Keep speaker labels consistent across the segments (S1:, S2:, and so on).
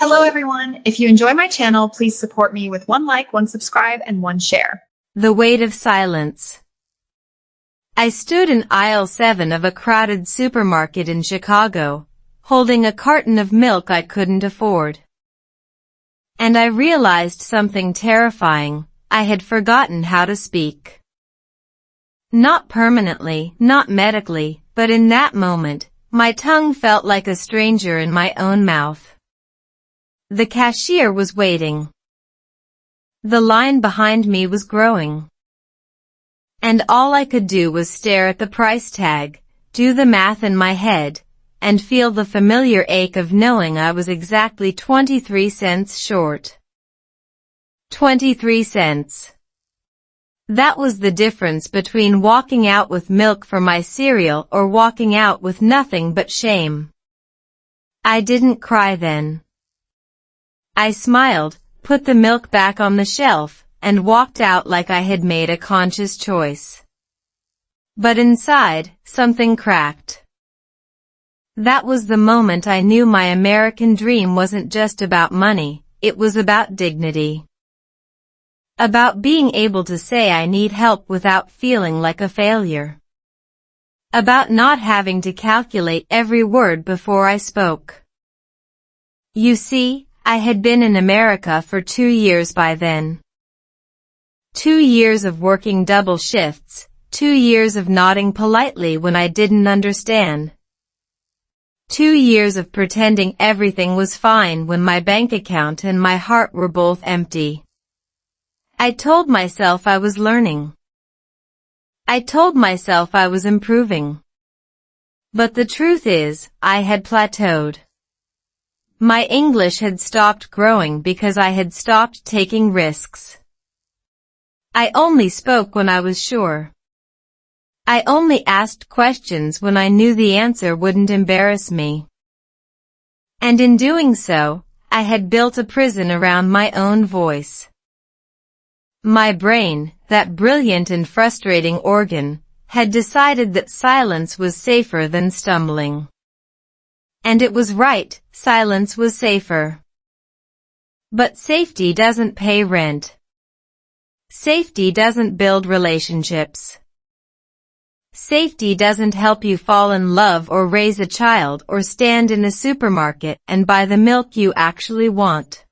S1: Hello everyone! If you enjoy my channel, please support me with 1 like, 1 subscribe, and 1 share.
S2: The weight of silence. I stood in aisle 7 of a crowded supermarket in Chicago, holding a carton of milk I couldn't afford. And I realized something terrifying. I had forgotten how to speak. Not permanently, not medically, but in that moment, my tongue felt like a stranger in my own mouth. The cashier was waiting. The line behind me was growing. And all I could do was stare at the price tag, do the math in my head, and feel the familiar ache of knowing I was exactly 23 cents short. 23 cents. That was the difference between walking out with milk for my cereal or walking out with nothing but shame. I didn't cry then. I smiled, put the milk back on the shelf, and walked out like I had made a conscious choice. But inside, something cracked. That was the moment I knew my American dream wasn't just about money, it was about dignity. About being able to say I need help without feeling like a failure. About not having to calculate every word before I spoke. You see, I had been in America for 2 years by then. 2 years of working double shifts, 2 years of nodding politely when I didn't understand. 2 years of pretending everything was fine when my bank account and my heart were both empty. I told myself I was learning. I told myself I was improving. But the truth is, I had plateaued. My English had stopped growing because I had stopped taking risks. I only spoke when I was sure. I only asked questions when I knew the answer wouldn't embarrass me. And in doing so, I had built a prison around my own voice. My brain, that brilliant and frustrating organ, had decided that silence was safer than stumbling. And it was right, silence was safer. But safety doesn't pay rent. Safety doesn't build relationships. Safety doesn't help you fall in love or raise a child or stand in a supermarket and buy the milk you actually want.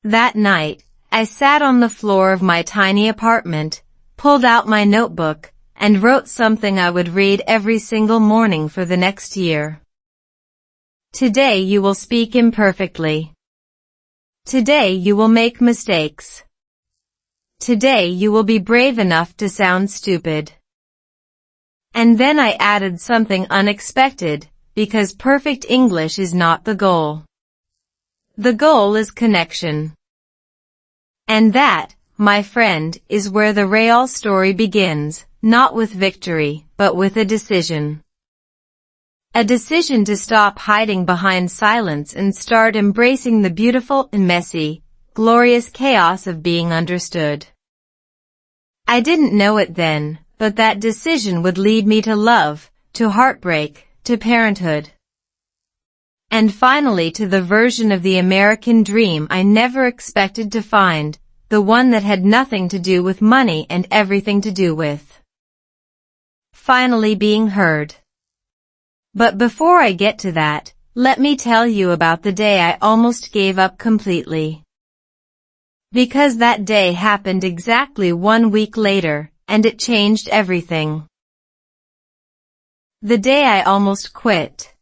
S2: That night, I sat on the floor of my tiny apartment, pulled out my notebook, and wrote something I would read every single morning for the next year. Today you will speak imperfectly. Today you will make mistakes. Today you will be brave enough to sound stupid. And then I added something unexpected, because perfect English is not the goal. The goal is connection. And that, my friend, is where the real story begins, not with victory, but with a decision. A decision to stop hiding behind silence and start embracing the beautiful and messy, glorious chaos of being understood. I didn't know it then, but that decision would lead me to love, to heartbreak, to parenthood. And finally to the version of the American dream I never expected to find, the one that had nothing to do with money and everything to do with finally being heard. But before I get to that, let me tell you about the day I almost gave up completely. Because that day happened exactly 1 week later, and it changed everything. The day I almost quit.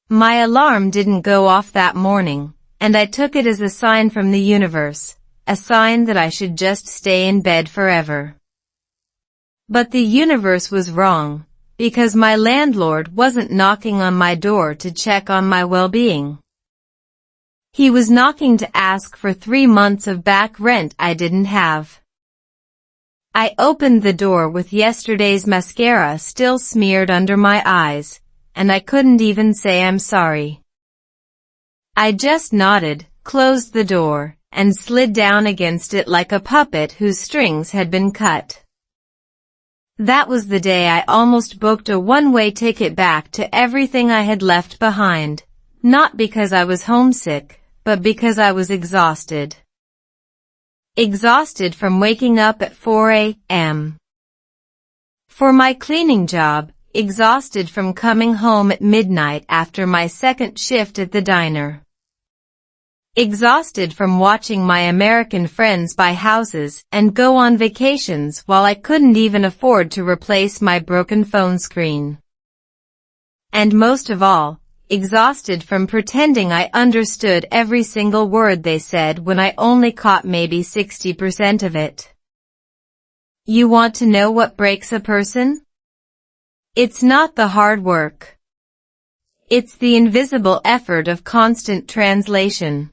S2: My alarm didn't go off that morning, and I took it as a sign from the universe, a sign that I should just stay in bed forever. But the universe was wrong. Because my landlord wasn't knocking on my door to check on my well-being. He was knocking to ask for 3 months of back rent I didn't have. I opened the door with yesterday's mascara still smeared under my eyes, and I couldn't even say I'm sorry. I just nodded, closed the door, and slid down against it like a puppet whose strings had been cut. That was the day I almost booked a one-way ticket back to everything I had left behind, Not because I was homesick, but because I was exhausted. Exhausted from waking up at 4 a.m. for my cleaning job, exhausted from coming home at midnight after my second shift at the diner. Exhausted from watching my American friends buy houses and go on vacations while I couldn't even afford to replace my broken phone screen. And most of all, exhausted from pretending I understood every single word they said when I only caught maybe 60% of it. You want to know what breaks a person? It's not the hard work. It's the invisible effort of constant translation.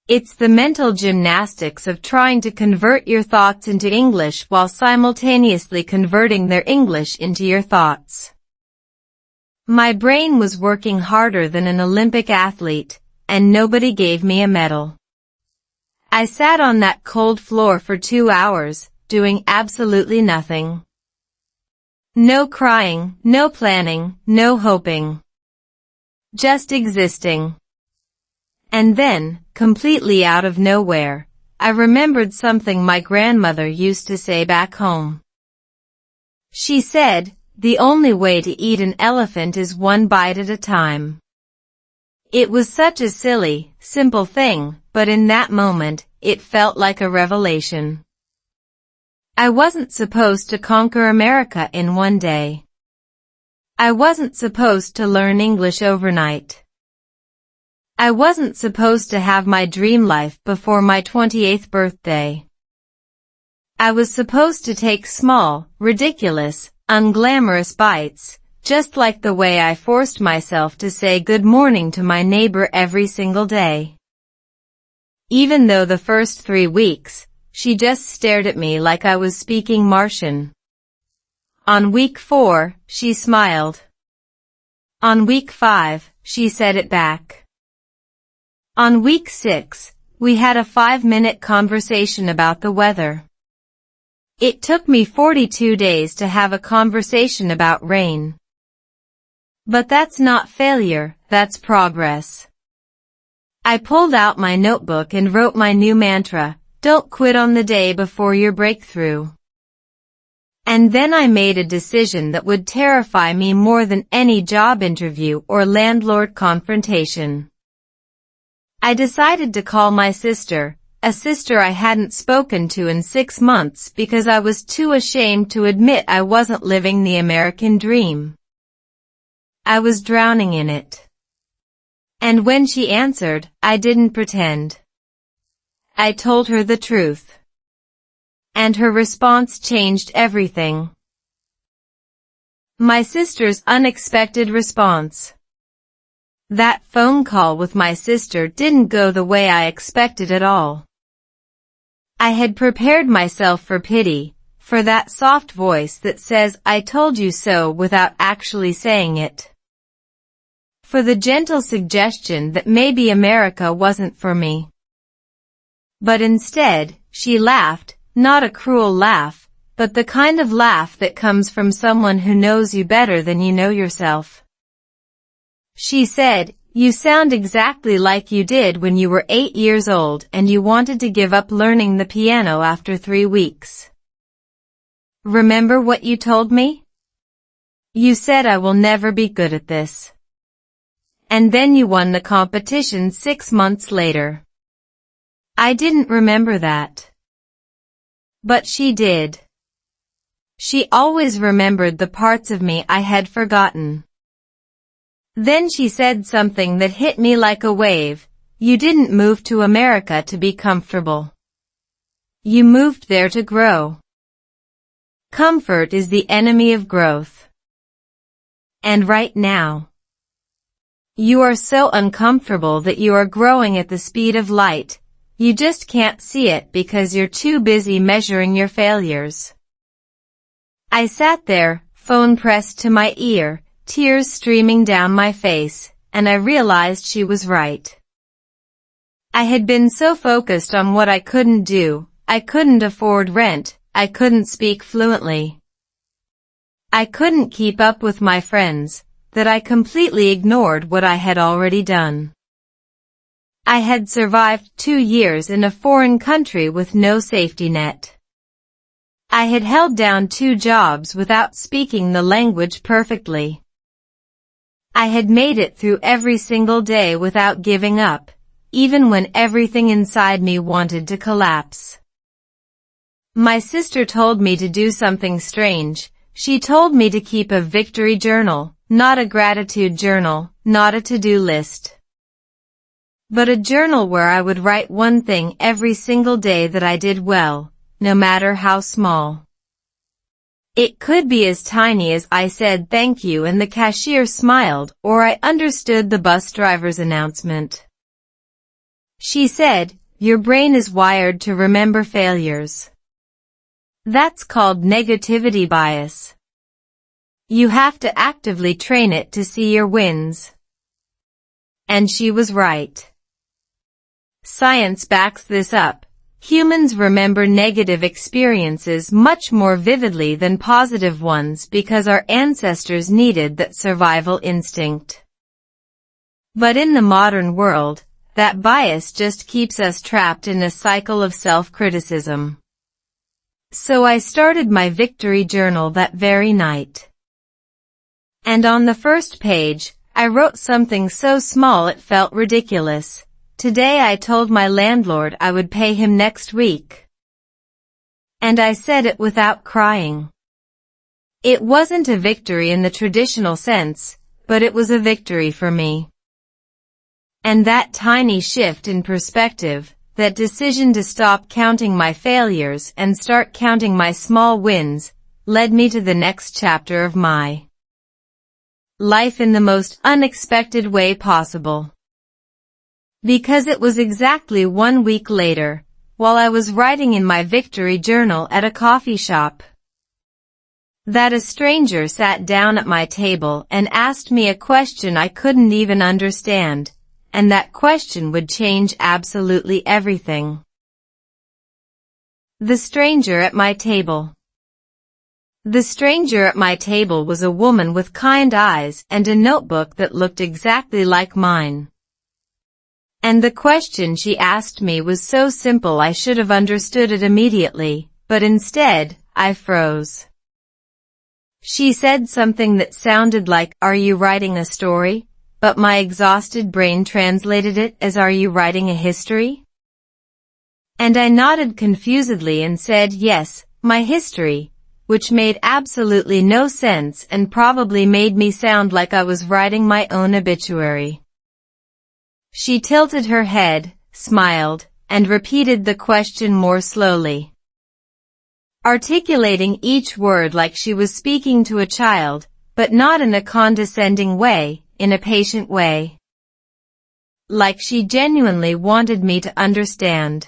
S2: It's the mental gymnastics of trying to convert your thoughts into English while simultaneously converting their English into your thoughts. My brain was working harder than an Olympic athlete, and nobody gave me a medal. I sat on that cold floor for 2 hours, doing absolutely nothing. No crying, no planning, no hoping. Just existing. And then, completely out of nowhere, I remembered something my grandmother used to say back home. She said, "The only way to eat an elephant is one bite at a time." It was such a silly, simple thing, but in that moment, it felt like a revelation. I wasn't supposed to conquer America in one day. I wasn't supposed to learn English overnight. I wasn't supposed to have my dream life before my 28th birthday. I was supposed to take small, ridiculous, unglamorous bites, just like the way I forced myself to say good morning to my neighbor every single day. Even though the first 3 weeks, she just stared at me like I was speaking Martian. On week 4, she smiled. On week 5, she said it back. On week 6, we had a 5-minute conversation about the weather. It took me 42 days to have a conversation about rain. But that's not failure, that's progress. I pulled out my notebook and wrote my new mantra, "Don't quit on the day before your breakthrough." And then I made a decision that would terrify me more than any job interview or landlord confrontation. I decided to call my sister, a sister I hadn't spoken to in 6 months because I was too ashamed to admit I wasn't living the American dream. I was drowning in it. And when she answered, I didn't pretend. I told her the truth. And her response changed everything. My sister's unexpected response. That phone call with my sister didn't go the way I expected at all. I had prepared myself for pity, for that soft voice that says, "I told you so," without actually saying it. For the gentle suggestion that maybe America wasn't for me. But instead, she laughed, not a cruel laugh, but the kind of laugh that comes from someone who knows you better than you know yourself. She said, "You sound exactly like you did when you were 8 years old and you wanted to give up learning the piano after 3 weeks. Remember what you told me? You said I will never be good at this. And then you won the competition 6 months later." I didn't remember that. But she did. She always remembered the parts of me I had forgotten. Then she said something that hit me like a wave. "You didn't move to America to be comfortable. You moved there to grow. Comfort is the enemy of growth. And right now, you are so uncomfortable that you are growing at the speed of light. You just can't see it because you're too busy measuring your failures." I sat there, phone pressed to my ear, tears streaming down my face, and I realized she was right. I had been so focused on what I couldn't do. I couldn't afford rent. I couldn't speak fluently. I couldn't keep up with my friends. that I completely ignored what I had already done. I had survived 2 years in a foreign country with no safety net. I had held down 2 jobs without speaking the language perfectly. I had made it through every single day without giving up, even when everything inside me wanted to collapse. My sister told me to do something strange. She told me to keep a victory journal, not a gratitude journal, not a to-do list, but a journal where I would write one thing every single day that I did well, no matter how small. It could be as tiny as I said thank you and the cashier smiled, or I understood the bus driver's announcement. She said, "Your brain is wired to remember failures. That's called negativity bias. You have to actively train it to see your wins." And she was right. Science backs this up. Humans remember negative experiences much more vividly than positive ones because our ancestors needed that survival instinct. But in the modern world, that bias just keeps us trapped in a cycle of self-criticism. So I started my victory journal that very night. And on the first page, I wrote something so small it felt ridiculous. Today I told my landlord I would pay him next week. And I said it without crying. It wasn't a victory in the traditional sense, but it was a victory for me. And that tiny shift in perspective, that decision to stop counting my failures and start counting my small wins, led me to the next chapter of my life in the most unexpected way possible. Because it was exactly 1 week later, while I was writing in my victory journal at a coffee shop, that a stranger sat down at my table and asked me a question I couldn't even understand, and that question would change absolutely everything. The stranger at my table. The stranger at my table was a woman with kind eyes and a notebook that looked exactly like mine. And the question she asked me was so simple I should have understood it immediately, but instead, I froze. She said something that sounded like, "Are you writing a story?" But my exhausted brain translated it as, "Are you writing a history?" And I nodded confusedly and said, "Yes, my history," which made absolutely no sense and probably made me sound like I was writing my own obituary. She tilted her head, smiled, and repeated the question more slowly, articulating each word like she was speaking to a child, but not in a condescending way, in a patient way. Like she genuinely wanted me to understand.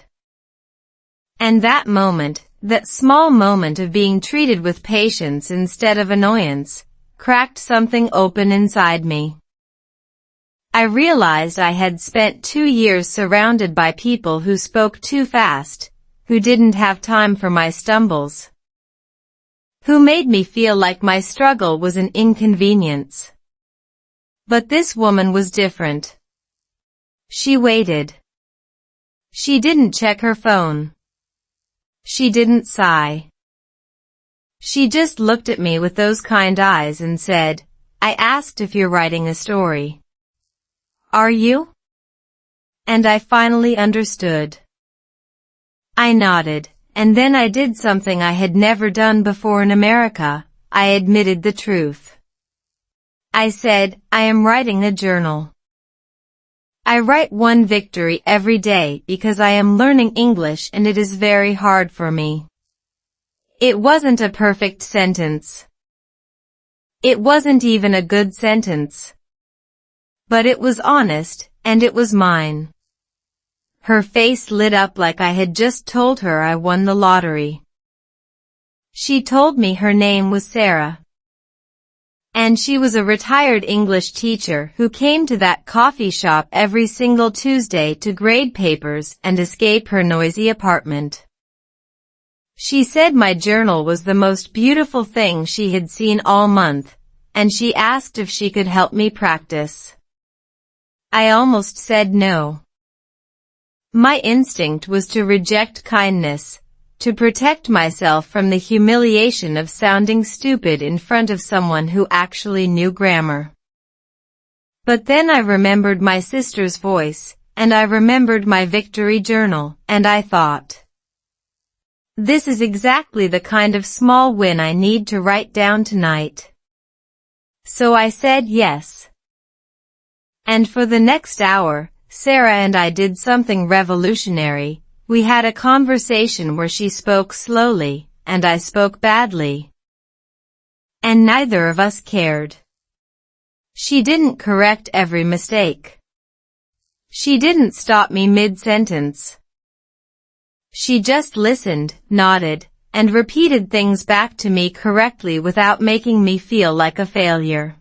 S2: And that moment, that small moment of being treated with patience instead of annoyance, cracked something open inside me. I realized I had spent 2 years surrounded by people who spoke too fast, who didn't have time for my stumbles, who made me feel like my struggle was an inconvenience. But this woman was different. She waited. She didn't check her phone. She didn't sigh. She just looked at me with those kind eyes and said, "I asked if you're writing a story. Are you?" And I finally understood. I nodded, and then I did something I had never done before in America. I admitted the truth. I said, "I am writing a journal. I write one victory every day because I am learning English and it is very hard for me." It wasn't a perfect sentence. It wasn't even a good sentence. But it was honest, and it was mine. Her face lit up like I had just told her I won the lottery. She told me her name was Sarah. And she was a retired English teacher who came to that coffee shop every single Tuesday to grade papers and escape her noisy apartment. She said my journal was the most beautiful thing she had seen all month, and she asked if she could help me practice. I almost said no. My instinct was to reject kindness, to protect myself from the humiliation of sounding stupid in front of someone who actually knew grammar. But then I remembered my sister's voice, and I remembered my victory journal, and I thought, this is exactly the kind of small win I need to write down tonight. So I said yes. And for the next hour, Sarah and I did something revolutionary. We had a conversation where she spoke slowly, and I spoke badly. And neither of us cared. She didn't correct every mistake. She didn't stop me mid-sentence. She just listened, nodded, and repeated things back to me correctly without making me feel like a failure.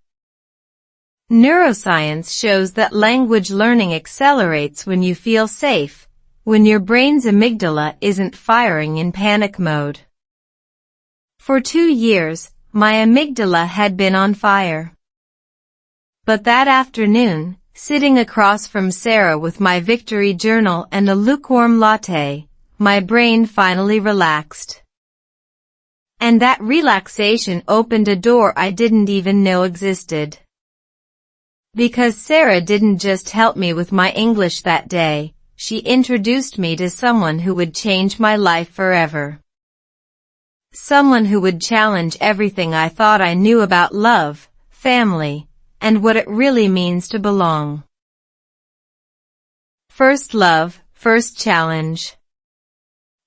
S2: Neuroscience shows that language learning accelerates when you feel safe, when your brain's amygdala isn't firing in panic mode. For 2 years, my amygdala had been on fire. But that afternoon, sitting across from Sarah with my victory journal and a lukewarm latte, my brain finally relaxed. And that relaxation opened a door I didn't even know existed. Because Sarah didn't just help me with my English that day, she introduced me to someone who would change my life forever. Someone who would challenge everything I thought I knew about love, family, and what it really means to belong. First love, first challenge.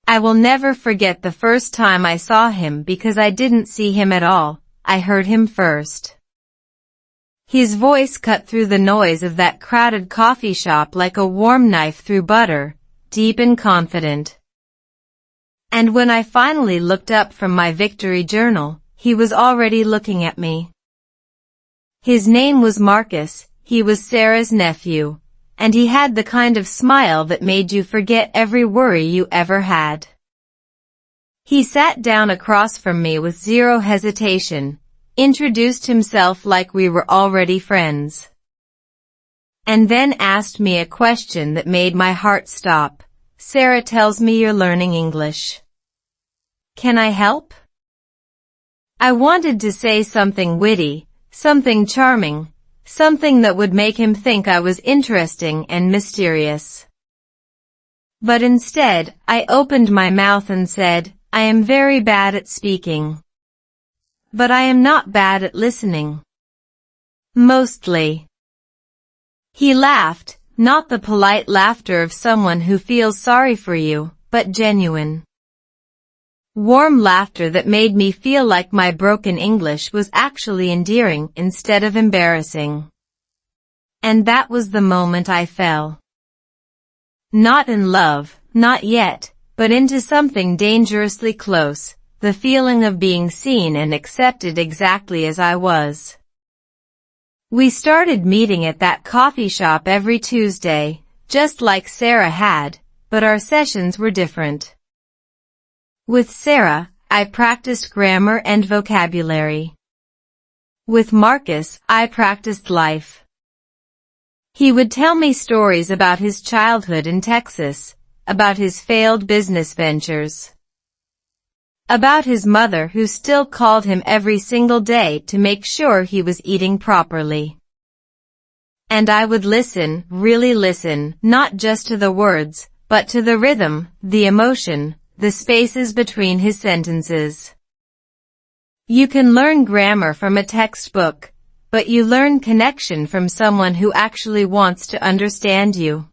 S2: I will never forget the first time I saw him because I didn't see him at all, I heard him first. His voice cut through the noise of that crowded coffee shop like a warm knife through butter, deep and confident. And when I finally looked up from my victory journal, he was already looking at me. His name was Marcus, he was Sarah's nephew, and he had the kind of smile that made you forget every worry you ever had. He sat down across from me with zero hesitation, introduced himself like we were already friends, and then asked me a question that made my heart stop. Sarah tells me you're learning English. Can I help? I wanted to say something witty, something charming, something that would make him think I was interesting and mysterious. But instead, I opened my mouth and said, I am very bad at speaking. But I am not bad at listening. Mostly. He laughed, not the polite laughter of someone who feels sorry for you, but genuine. Warm laughter that made me feel like my broken English was actually endearing instead of embarrassing. And that was the moment I fell. Not in love, not yet, but into something dangerously close, the feeling of being seen and accepted exactly as I was. We started meeting at that coffee shop every Tuesday, just like Sarah had, but our sessions were different. With Sarah, I practiced grammar and vocabulary. With Marcus, I practiced life. He would tell me stories about his childhood in Texas, about his failed business ventures, about his mother who still called him every single day to make sure he was eating properly. And I would listen, really listen, not just to the words, but to the rhythm, the emotion, the spaces between his sentences. You can learn grammar from a textbook, but you learn connection from someone who actually wants to understand you.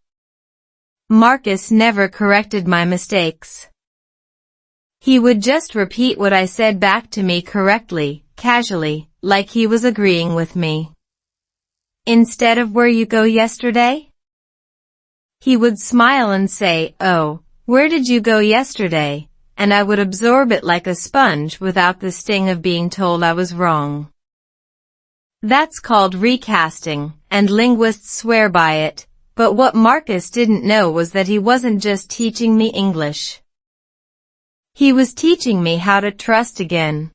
S2: Marcus never corrected my mistakes. He would just repeat what I said back to me correctly, casually, like he was agreeing with me. Instead of where you go yesterday? He would smile and say, oh, where did you go yesterday? And I would absorb it like a sponge without the sting of being told I was wrong. That's called recasting, and linguists swear by it, but what Marcus didn't know was that he wasn't just teaching me English. He was teaching me how to trust again.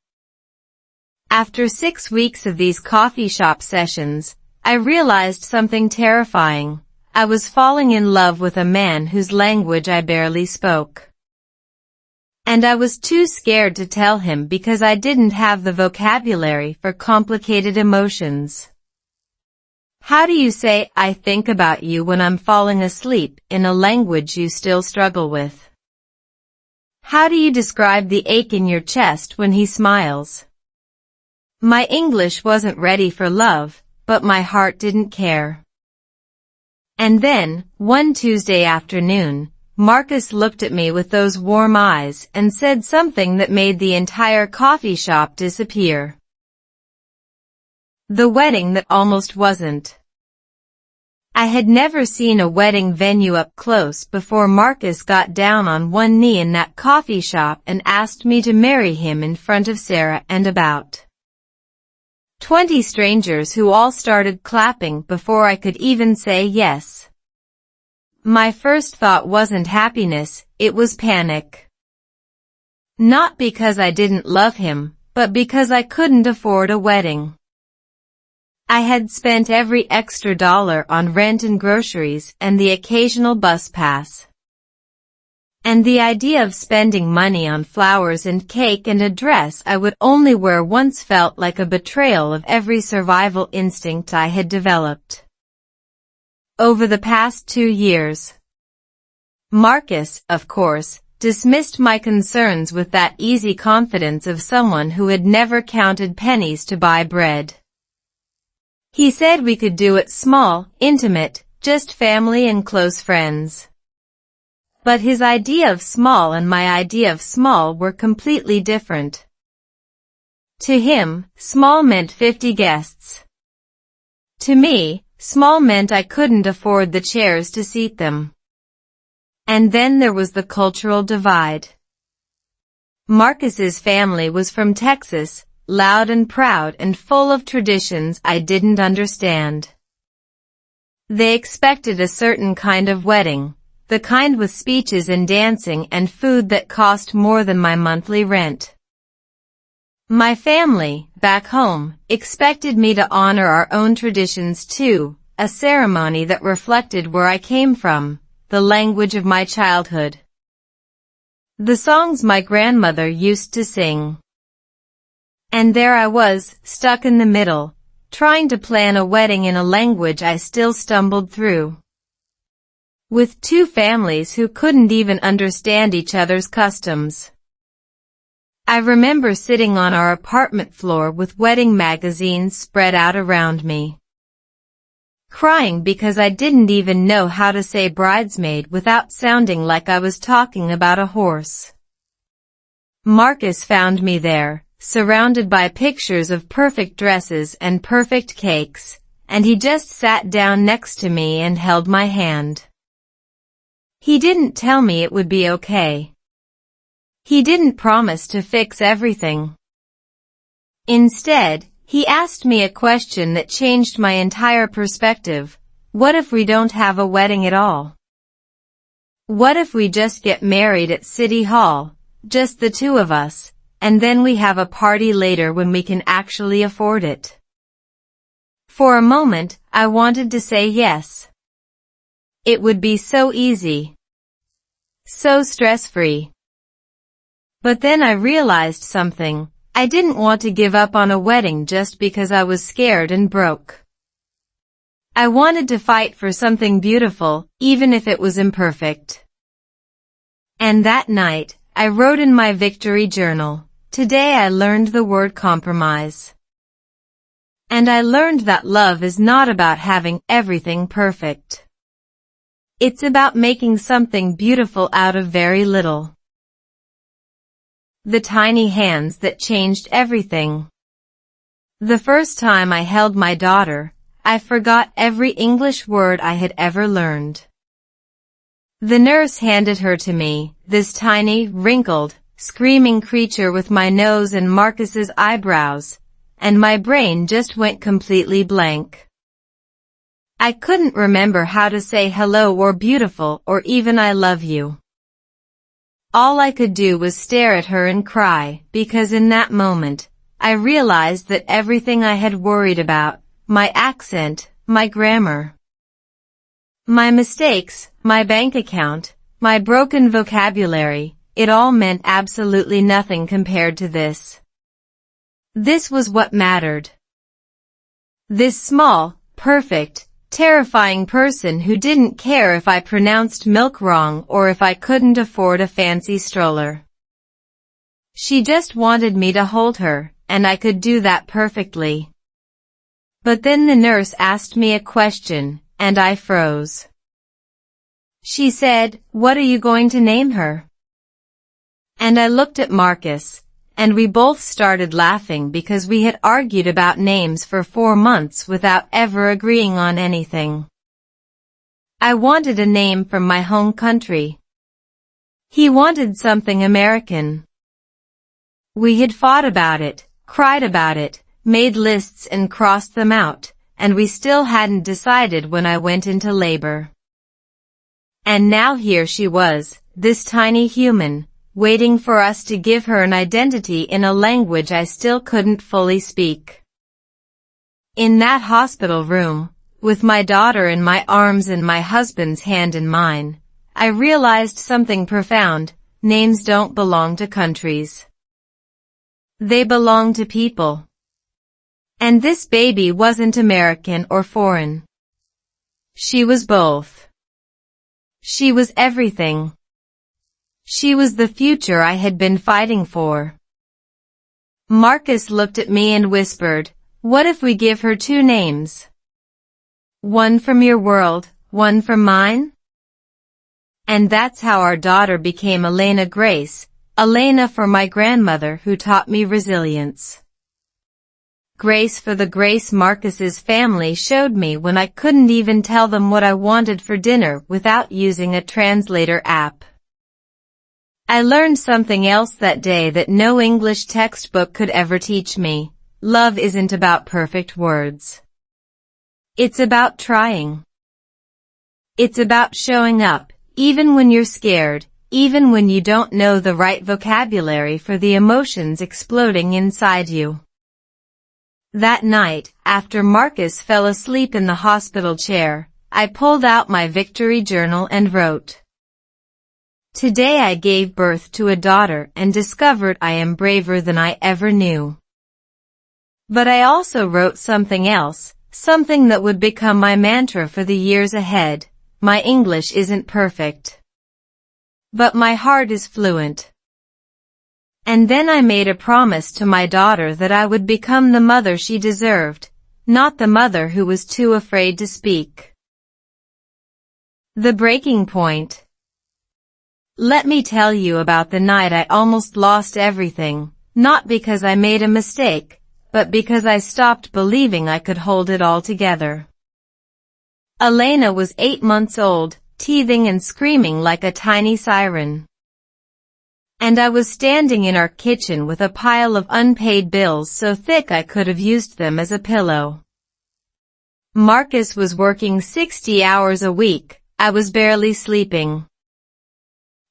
S2: After 6 weeks of these coffee shop sessions, I realized something terrifying. I was falling in love with a man whose language I barely spoke. And I was too scared to tell him because I didn't have the vocabulary for complicated emotions. How do you say "I think about you" when I'm falling asleep in a language you still struggle with? How do you describe the ache in your chest when he smiles? My English wasn't ready for love, but my heart didn't care. And then, one Tuesday afternoon, Marcus looked at me with those warm eyes and said something that made the entire coffee shop disappear. The wedding that almost wasn't. I had never seen a wedding venue up close before Marcus got down on one knee in that coffee shop and asked me to marry him in front of Sarah and about 20 strangers who all started clapping before I could even say yes. My first thought wasn't happiness, it was panic. Not because I didn't love him, but because I couldn't afford a wedding. I had spent every extra dollar on rent and groceries and the occasional bus pass. And the idea of spending money on flowers and cake and a dress I would only wear once felt like a betrayal of every survival instinct I had developed over the past 2 years. Marcus, of course, dismissed my concerns with that easy confidence of someone who had never counted pennies to buy bread. He said we could do it small, intimate, just family and close friends. But his idea of small and my idea of small were completely different. To him, small meant 50 guests. To me, small meant I couldn't afford the chairs to seat them. And then there was the cultural divide. Marcus's family was from Texas, loud and proud and full of traditions I didn't understand. They expected a certain kind of wedding, the kind with speeches and dancing and food that cost more than my monthly rent. My family, back home, expected me to honor our own traditions too, a ceremony that reflected where I came from, the language of my childhood. The songs my grandmother used to sing. And there I was, stuck in the middle, trying to plan a wedding in a language I still stumbled through. With 2 families who couldn't even understand each other's customs. I remember sitting on our apartment floor with wedding magazines spread out around me. Crying because I didn't even know how to say bridesmaid without sounding like I was talking about a horse. Marcus found me there, surrounded by pictures of perfect dresses and perfect cakes, and he just sat down next to me and held my hand. He didn't tell me it would be okay. He didn't promise to fix everything. Instead, he asked me a question that changed my entire perspective. What if we don't have a wedding at all? What if we just get married at City Hall, just the 2 of us, and then we have a party later when we can actually afford it? For a moment, I wanted to say yes. It would be so easy. So stress-free. But then I realized something. I didn't want to give up on a wedding just because I was scared and broke. I wanted to fight for something beautiful, even if it was imperfect. And that night, I wrote in my victory journal, "Today I learned the word compromise." And I learned that love is not about having everything perfect. It's about making something beautiful out of very little. The tiny hands that changed everything. The first time I held my daughter, I forgot every English word I had ever learned. The nurse handed her to me, this tiny, wrinkled, screaming creature with my nose and Marcus's eyebrows, and my brain just went completely blank. I couldn't remember how to say hello or beautiful or even I love you. All I could do was stare at her and cry, because in that moment, I realized that everything I had worried about, my accent, my grammar, my mistakes, my bank account, my broken vocabulary, it all meant absolutely nothing compared to this. This was what mattered. This small, perfect, terrifying person who didn't care if I pronounced milk wrong or if I couldn't afford a fancy stroller. She just wanted me to hold her, and I could do that perfectly. But then the nurse asked me a question, and I froze. She said, "What are you going to name her?" And I looked at Marcus, and we both started laughing because we had argued about names for 4 months without ever agreeing on anything. I wanted a name from my home country. He wanted something American. We had fought about it, cried about it, made lists and crossed them out, and we still hadn't decided when I went into labor. And now here she was, this tiny human, waiting for us to give her an identity in a language I still couldn't fully speak. In that hospital room, with my daughter in my arms and my husband's hand in mine, I realized something profound: names don't belong to countries. They belong to people. And this baby wasn't American or foreign. She was both. She was everything. She was the future I had been fighting for. Marcus looked at me and whispered, "What if we give her 2 names? One from your world, one from mine?" And that's how our daughter became Elena Grace, Elena for my grandmother who taught me resilience. Grace for the grace Marcus's family showed me when I couldn't even tell them what I wanted for dinner without using a translator app. I learned something else that day that no English textbook could ever teach me. Love isn't about perfect words. It's about trying. It's about showing up, even when you're scared, even when you don't know the right vocabulary for the emotions exploding inside you. That night, after Marcus fell asleep in the hospital chair, I pulled out my victory journal and wrote, "Today I gave birth to a daughter and discovered I am braver than I ever knew." But I also wrote something else, something that would become my mantra for the years ahead: my English isn't perfect, but my heart is fluent. And then I made a promise to my daughter that I would become the mother she deserved, not the mother who was too afraid to speak. The breaking point. Let me tell you about the night I almost lost everything, not because I made a mistake, but because I stopped believing I could hold it all together. Elena was 8 months old, teething and screaming like a tiny siren. And I was standing in our kitchen with a pile of unpaid bills so thick I could have used them as a pillow. Marcus was working 60 hours a week, I was barely sleeping.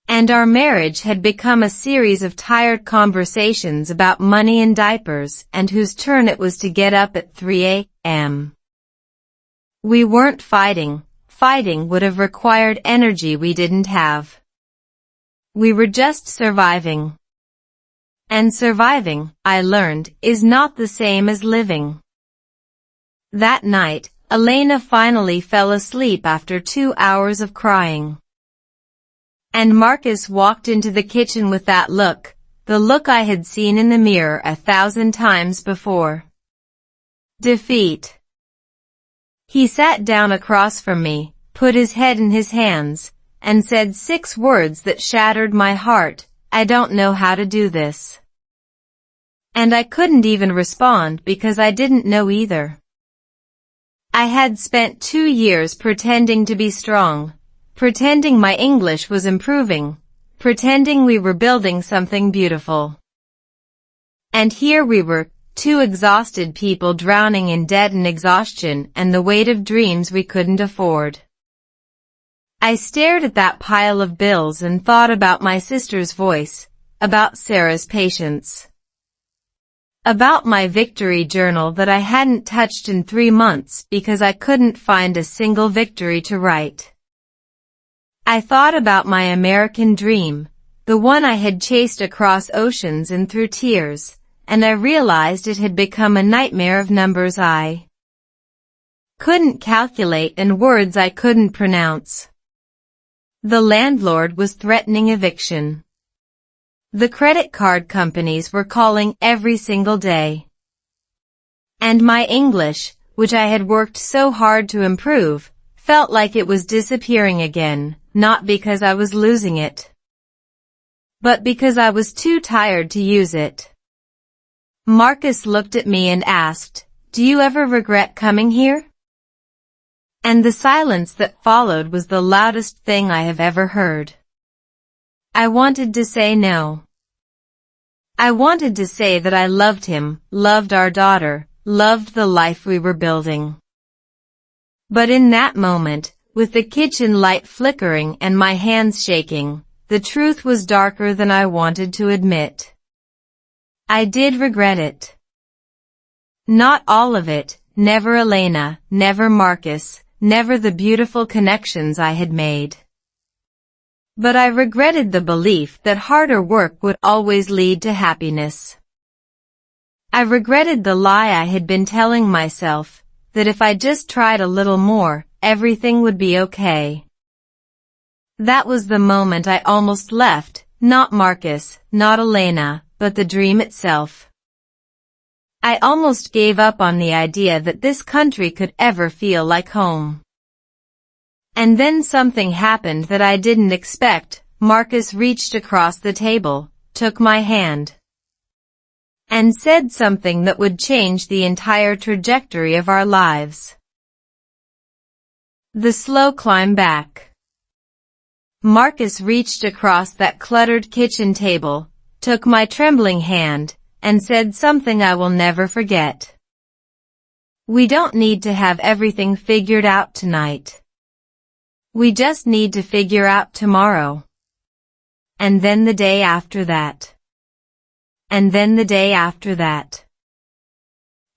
S2: And our marriage had become a series of tired conversations about money and diapers and whose turn it was to get up at 3 a.m. We weren't fighting. Fighting would have required energy we didn't have. We were just surviving. And surviving, I learned, is not the same as living. That night, Elena finally fell asleep after 2 hours of crying. And Marcus walked into the kitchen with that look, the look I had seen in the mirror 1,000 times before. Defeat. He sat down across from me, put his head in his hands, and said 6 words that shattered my heart: "I don't know how to do this." And I couldn't even respond because I didn't know either. I had spent 2 years pretending to be strong, pretending my English was improving, pretending we were building something beautiful. And here we were, 2 exhausted people drowning in debt and exhaustion and the weight of dreams we couldn't afford. I stared at that pile of bills and thought about my sister's voice, about Sarah's patience, About my victory journal that I hadn't touched in 3 months because I couldn't find a single victory to write. I thought about my American dream, the one I had chased across oceans and through tears, and I realized it had become a nightmare of numbers I couldn't calculate and words I couldn't pronounce. The landlord was threatening eviction. The credit card companies were calling every single day. And my English, which I had worked so hard to improve, felt like it was disappearing again, not because I was losing it, but because I was too tired to use it. Marcus looked at me and asked, "Do you ever regret coming here?" And the silence that followed was the loudest thing I have ever heard. I wanted to say no. I wanted to say that I loved him, loved our daughter, loved the life we were building. But in that moment, with the kitchen light flickering and my hands shaking, the truth was darker than I wanted to admit. I did regret it. Not all of it, never Elena, never Marcus, never the beautiful connections I had made. But I regretted the belief that harder work would always lead to happiness. I regretted the lie I had been telling myself, that if I just tried a little more, everything would be okay. That was the moment I almost left, not Marcus, not Elena, but the dream itself. I almost gave up on the idea that this country could ever feel like home. And then something happened that I didn't expect. Marcus reached across the table, took my hand, and said something that would change the entire trajectory of our lives. The slow climb back. Marcus reached across that cluttered kitchen table, took my trembling hand, and said something I will never forget. "We don't need to have everything figured out tonight. We just need to figure out tomorrow. And then the day after that. And then the day after that."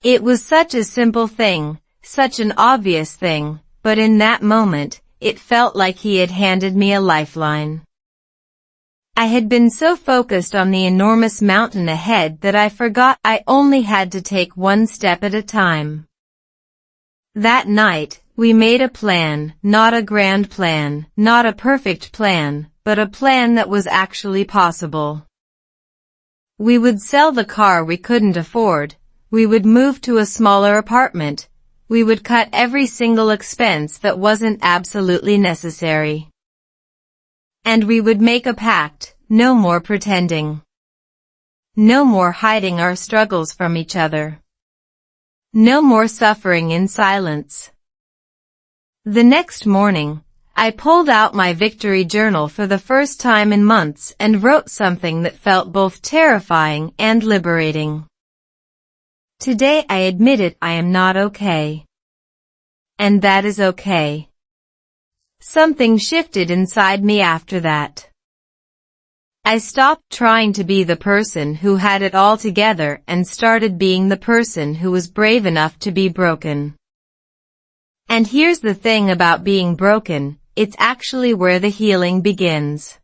S2: It was such a simple thing, such an obvious thing, but in that moment, it felt like he had handed me a lifeline. I had been so focused on the enormous mountain ahead that I forgot I only had to take one step at a time. That night, we made a plan, not a grand plan, not a perfect plan, but a plan that was actually possible. We would sell the car we couldn't afford, we would move to a smaller apartment, we would cut every single expense that wasn't absolutely necessary. And we would make a pact, no more pretending. No more hiding our struggles from each other. No more suffering in silence. The next morning, I pulled out my victory journal for the first time in months and wrote something that felt both terrifying and liberating. Today I admitted I am not okay. And that is okay. Something shifted inside me after that. I stopped trying to be the person who had it all together and started being the person who was brave enough to be broken. And here's the thing about being broken, it's actually where the healing begins.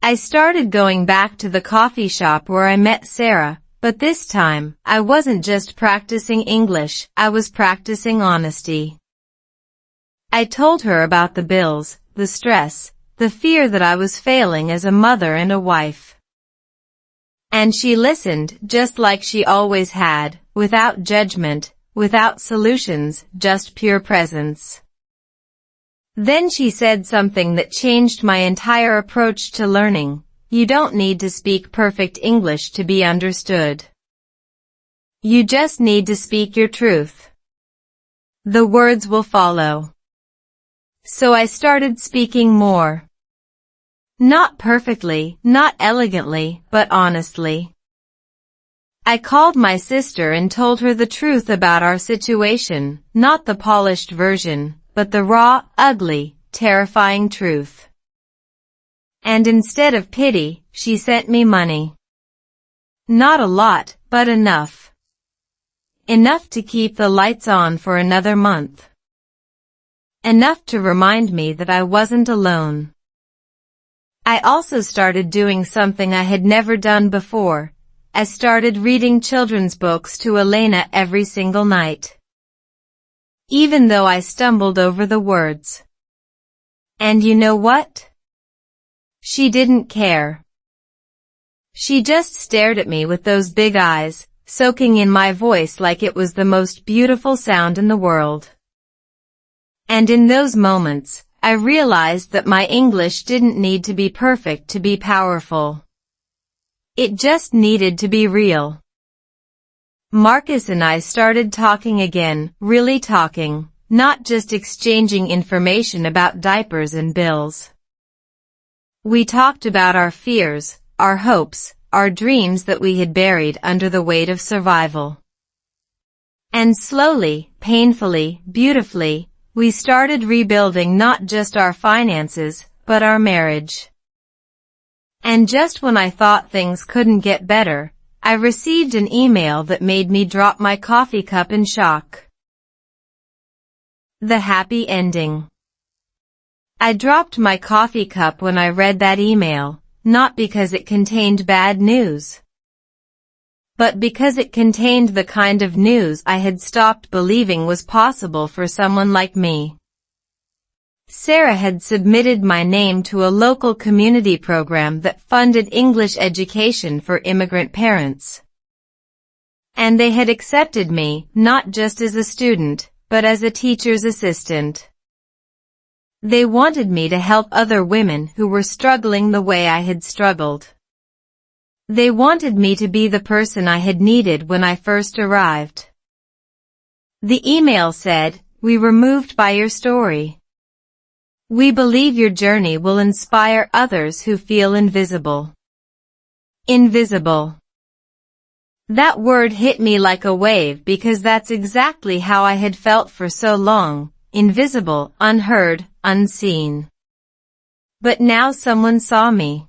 S2: I started going back to the coffee shop where I met Sarah, but this time, I wasn't just practicing English, I was practicing honesty. I told her about the bills, the stress, the fear that I was failing as a mother and a wife. And she listened, just like she always had, without judgment, without solutions, just pure presence. Then she said something that changed my entire approach to learning. You don't need to speak perfect English to be understood. You just need to speak your truth. The words will follow. So I started speaking more. Not perfectly, not elegantly, but honestly. I called my sister and told her the truth about our situation, not the polished version, but the raw, ugly, terrifying truth. And instead of pity, she sent me money. Not a lot, but enough. Enough to keep the lights on for another month. Enough to remind me that I wasn't alone. I also started doing something I had never done before. I started reading children's books to Elena every single night. Even though I stumbled over the words. And you know what? She didn't care. She just stared at me with those big eyes, soaking in my voice like it was the most beautiful sound in the world. And in those moments, I realized that my English didn't need to be perfect to be powerful. It just needed to be real. Marcus and I started talking again, really talking, not just exchanging information about diapers and bills. We talked about our fears, our hopes, our dreams that we had buried under the weight of survival. And slowly, painfully, beautifully, we started rebuilding not just our finances, but our marriage. And just when I thought things couldn't get better, I received an email that made me drop my coffee cup in shock. The happy ending. I dropped my coffee cup when I read that email, not because it contained bad news, but because it contained the kind of news I had stopped believing was possible for someone like me. Sarah had submitted my name to a local community program that funded English education for immigrant parents. And they had accepted me, not just as a student, but as a teacher's assistant. They wanted me to help other women who were struggling the way I had struggled. They wanted me to be the person I had needed when I first arrived. The email said, "We were moved by your story. We believe your journey will inspire others who feel invisible." Invisible. That word hit me like a wave because that's exactly how I had felt for so long, invisible, unheard, unseen. But now someone saw me.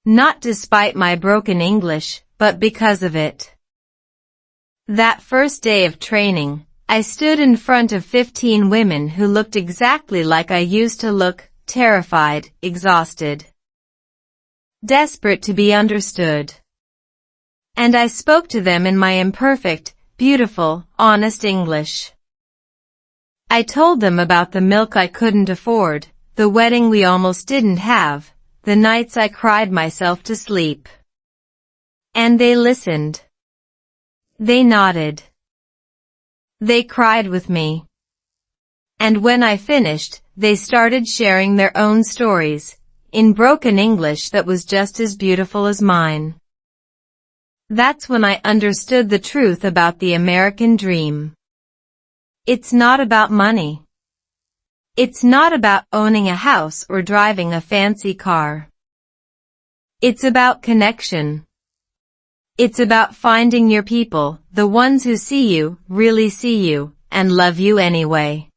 S2: Not despite my broken English, but because of it. That first day of training, I stood in front of 15 women who looked exactly like I used to look, terrified, exhausted, desperate to be understood. And I spoke to them in my imperfect, beautiful, honest English. I told them about the milk I couldn't afford, the wedding we almost didn't have, the nights I cried myself to sleep. And they listened. They nodded. They cried with me. And when I finished, they started sharing their own stories, in broken English that was just as beautiful as mine. That's when I understood the truth about the American dream. It's not about money. It's not about owning a house or driving a fancy car. It's about connection. It's about finding your people, the ones who see you, really see you, and love you anyway.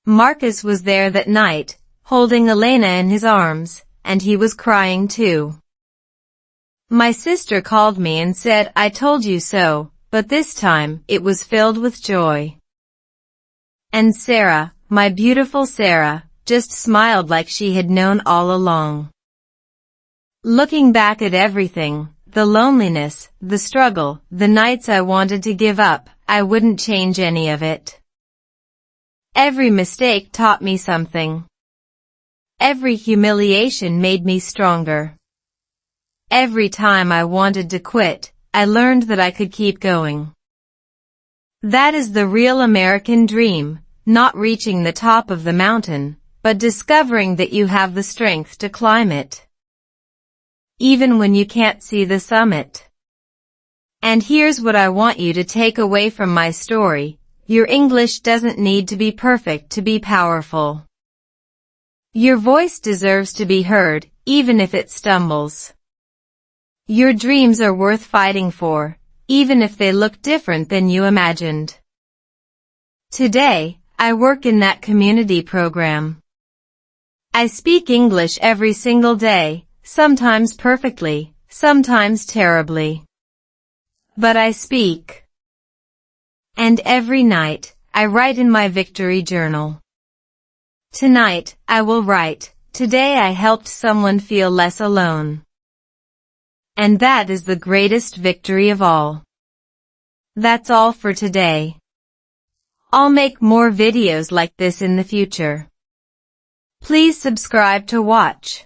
S2: Marcus was there that night, holding Elena in his arms, and he was crying too. My sister called me and said, "I told you so," but this time, it was filled with joy. And Sarah, my beautiful Sarah, just smiled like she had known all along. Looking back at everything, the loneliness, the struggle, the nights I wanted to give up, I wouldn't change any of it. Every mistake taught me something. Every humiliation made me stronger. Every time I wanted to quit, I learned that I could keep going. That is the real American dream, not reaching the top of the mountain, but discovering that you have the strength to climb it, even when you can't see the summit. And here's what I want you to take away from my story. Your English doesn't need to be perfect to be powerful. Your voice deserves to be heard, even if it stumbles. Your dreams are worth fighting for, even if they look different than you imagined. Today, I work in that community program. I speak English every single day, sometimes perfectly, sometimes terribly. but I speak. And every night, I write in my victory journal. Tonight, I will write, today I helped someone feel less alone. And that is the greatest victory of all. That's all for today. I'll make more videos like this in the future. Please subscribe to watch.